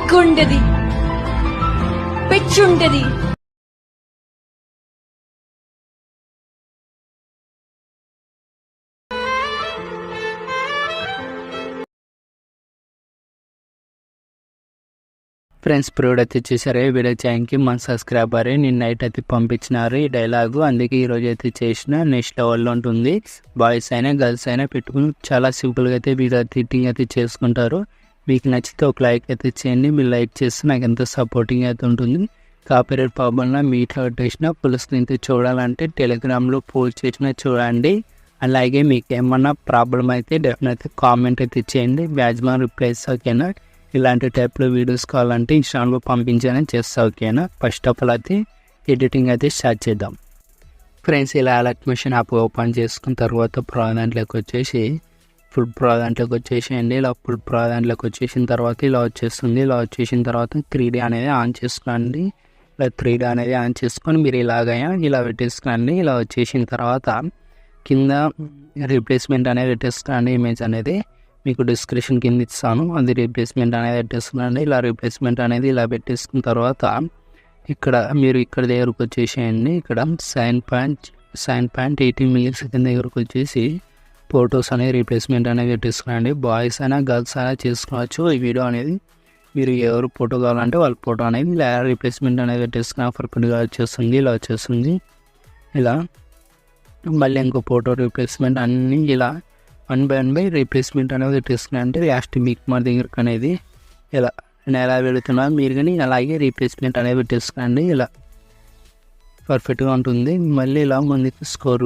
సిగ్గుండది, పిచ్చుండది. Friends ప్రోడ్ అయితే చూసారు. ఈ వీడియో ఛానల్కి మన సబ్స్క్రైబర్ నేను నైట్ అయితే పంపించినారు ఈ డైలాగు. అందుకే ఈరోజు అయితే చేసిన నెక్స్ట్ లెవెల్లో ఉంటుంది. బాయ్స్ అయినా గర్ల్స్ అయినా పెట్టుకుని చాలా సింపుల్గా అయితే వీడియో ఎడిటింగ్ అయితే చేసుకుంటారు. మీకు నచ్చితే ఒక లైక్ అయితే చేయండి. మీరు లైక్ చేస్తే నాకు ఎంతో సపోర్టింగ్ అయితే ఉంటుంది. కాపీరైట్ ప్రాబ్లంలో మీ ఇట్లా పెట్టేసిన ఫుల్ స్క్రీన్ చూడాలంటే టెలిగ్రామ్లో పోస్ట్ చేసిన చూడండి. అలాగే మీకు ఏమన్నా ప్రాబ్లం అయితే డెఫినెట్గా కామెంట్ అయితే చేయండి. మ్యాక్సిమం రిప్లైస్ ఓకేనా. ఇలాంటి టైప్లో వీడియోస్ కావాలంటే ఇన్స్టాగ్రామ్లో పంపించాలని చేస్తా ఓకేనా. ఫస్ట్ ఆఫ్ ఆల్ అయితే ఎడిటింగ్ అయితే స్టార్ట్ చేద్దాం. ఫ్రెండ్స్ ఇలా అలర్ట్ మెషిన్ యాప్ ఓపెన్ చేసుకున్న తర్వాత ప్రో దాంట్లోకి వచ్చేసి ఫుల్ ప్రో దాంట్లోకి వచ్చేసేయండి. ఇలా ఫుల్ ప్రో దాంట్లోకి వచ్చేసిన తర్వాత ఇలా వచ్చేస్తుంది. ఇలా వచ్చేసిన తర్వాత 3D అనేది ఆన్ చేసుకోండి. ఇలా 3D అనేది ఆన్ చేసుకొని మీరు ఇలా పెట్టేసుకోండి. ఇలా వచ్చేసిన తర్వాత కింద రీప్లేస్మెంట్ అనేది పెట్టేసుకోండి. ఇమేజ్ అనేది మీకు డిస్క్రిప్షన్ కింద ఇస్తాను. అది రీప్లేస్మెంట్ అనేది పెట్టేసుకోండి. ఇలా రీప్లేస్మెంట్ అనేది ఇలా పెట్టేసుకున్న తర్వాత ఇక్కడ మీరు ఇక్కడ దగ్గరకు వచ్చేసేయండి. ఇక్కడ సైన్ పాయింట్ 18 మిల్లీసెకండ్ దగ్గరకు వచ్చేసి ఫొటోస్ అనేది రీప్లేస్మెంట్ అనేది పెట్టేసుకోండి. బాయ్స్ అయినా గర్ల్స్ అయినా చేసుకోవచ్చు. ఈ వీడియో అనేది మీరు ఎవరు ఫోటో కావాలంటే వాళ్ళ ఫోటో అనేది ఇలా రీప్లేస్మెంట్ అనేది పెట్టేసుకున్న పర్ఫెక్ట్గా వచ్చేస్తుంది. ఇలా వచ్చేస్తుంది. ఇలా మళ్ళీ ఇంకో ఫోటో రీప్లేస్మెంట్ అన్నీ ఇలా 1/1 రీప్లేస్మెంట్ అనేది పెట్టేసుకున్నా అంటే లాస్ట్ మీకు మా దగ్గరకు అనేది ఇలా నేను ఎలా పెడుతున్నా మీరు కానీ అలాగే రీప్లేస్మెంట్ అనేది పెట్టేసుకోండి. ఇలా పర్ఫెక్ట్గా ఉంటుంది. మళ్ళీ ఇలా ముందుకి స్కోర్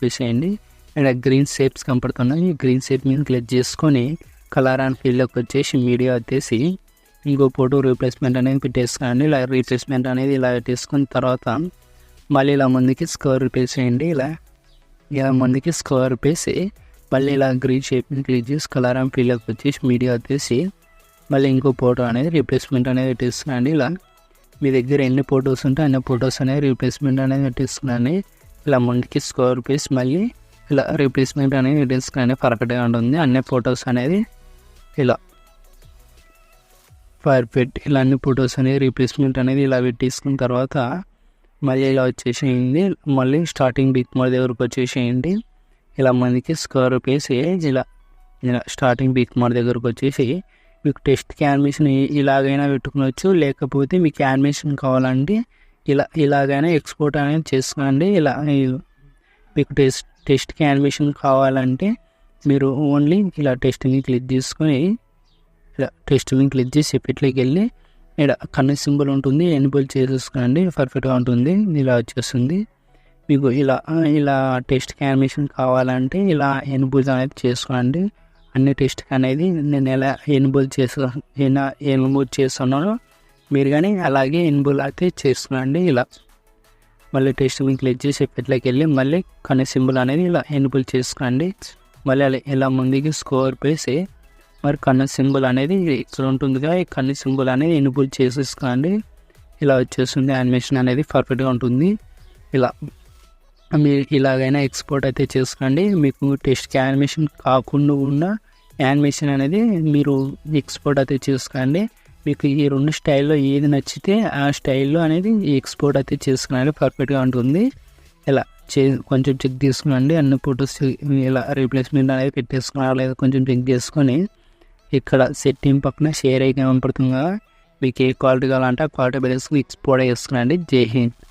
వేసేయండి. ఇక్కడ గ్రీన్ షేప్స్ కనపడుతున్నాయి. ఈ గ్రీన్ షేప్ మీద క్లిక్ చేసుకొని కలర్ అండ్ ఫీల్డ్లోకి వచ్చేసి మీడియా వచ్చేసి ఇంకో ఫోటో రీప్లేస్మెంట్ అనేది పెట్టేసుకోండి. ఇలా రీప్లేస్మెంట్ అనేది ఇలా పెట్టేసుకున్న తర్వాత మళ్ళీ ఇలా ముందుకి స్కోర్ వేసేయండి. ఇలా ముందుకి స్కోర్ వేసి మళ్ళీ ఇలా గ్రీన్ షేప్ని క్లిక్ చేసి కలర్ అండ్ ఫీల్డ్లోకి వచ్చేసి మీడియా వచ్చేసి మళ్ళీ ఇంకో ఫోటో అనేది రీప్లేస్మెంట్ అనేది పెట్టేసుకోండి. ఇలా మీ దగ్గర ఎన్ని ఫొటోస్ ఉంటే అన్ని ఫొటోస్ అనేది రీప్లేస్మెంట్ అనేది పెట్టేసుకోండి. ఇలా ముందుకి స్కోర్ వేసి మళ్ళీ ఇలా రీప్లేస్మెంట్ అనేది పెట్టేసుకోండి. పర్ఫెక్ట్గా ఉంటుంది. అన్ని ఫొటోస్ అనేది ఇలా పర్ఫెక్ట్ ఇలా అన్ని ఫొటోస్ అనేది రీప్లేస్మెంట్ అనేది ఇలా పెట్టేసుకున్న తర్వాత మళ్ళీ ఇలా వచ్చేసేయండి. మళ్ళీ స్టార్టింగ్ బిగ్ మోడ్ దగ్గరకు వచ్చేసేయండి. ఇలా మనకి స్కోర్ వేసి ఇలా స్టార్టింగ్ బిగ్ మోడ్ దగ్గరకు వచ్చేసి మీకు టెస్ట్ యానిమేషన్ ఇలాగైనా పెట్టుకోవచ్చు. లేకపోతే మీకు యానిమేషన్ కావాలంటే ఇలాగైనా ఎక్స్పోర్ట్ అనేది చేసుకోండి. ఇలా మీకు టెస్ట్ యానిమేషన్ కావాలంటే మీరు ఓన్లీ ఇలా టెస్ట్ని క్లిక్ చేసుకొని ఇలా టెస్ట్ని క్లిక్ చేసి ఎఫెక్ట్లోకి వెళ్ళి ఇక్కడ కన్ను సింబల్ ఉంటుంది. ఎనేబుల్ చేసేసుకోండి. పర్ఫెక్ట్గా ఉంటుంది. ఇలా వచ్చేస్తుంది. మీకు ఇలా టెస్ట్ యానిమేషన్ కావాలంటే ఇలా ఎనేబుల్ అనేది చేసుకోండి. అన్ని టెస్ట్ అనేది నేను ఎలా ఎనేబుల్ చేస్తున్నానో మీరు కానీ అలాగే ఎనేబుల్ అయితే చేసుకోండి. ఇలా మళ్ళీ టెస్ట్ మీకు క్లిక్ చేసి ఎఫెక్ట్లోకి వెళ్ళి మళ్ళీ కన్ను సింబల్ అనేది ఇలా ఎనేబుల్ చేసుకోండి. మళ్ళీ ఇలా ముందుకి స్కోర్ వేసి మరి కన్ను సింబల్ అనేది ఇక్కడ ఉంటుందిగా ఈ కన్ను సింబల్ అనేది ఎనేబుల్ చేసేసుకోండి. ఇలా వచ్చేస్తుంది. యానిమేషన్ అనేది పర్ఫెక్ట్గా ఉంటుంది. ఇలా మీరు ఇలాగైనా ఎక్స్పోర్ట్ అయితే చేసుకోండి. మీకు టెస్ట్ యానిమేషన్ కాకుండా ఉన్న యానిమేషన్ అనేది మీరు ఎక్స్పోర్ట్ అయితే చేసుకోండి. మీకు ఈ 2 స్టైల్లో ఏది నచ్చితే ఆ స్టైల్లో అనేది ఎక్స్పోర్ట్ అయితే చేసుకోండి. పర్ఫెక్ట్గా ఉంటుంది. ఇలా కొంచెం చెక్ చేసుకోండి. అన్ని ఫొటోస్ ఇలా రీప్లేస్మెంట్ అనేది పెట్టేసుకున్నారు లేదా కొంచెం చెక్ చేసుకొని ఇక్కడ సెట్టింగ్ పక్కన షేర్ అయితే కనపడుతుంది కదా. మీకు ఏ క్వాలిటీ కావాలంటే ఆ క్వాలిటీ బేస్కి ఎక్స్పోర్ట్ చేసుకునండి. జై హింద్.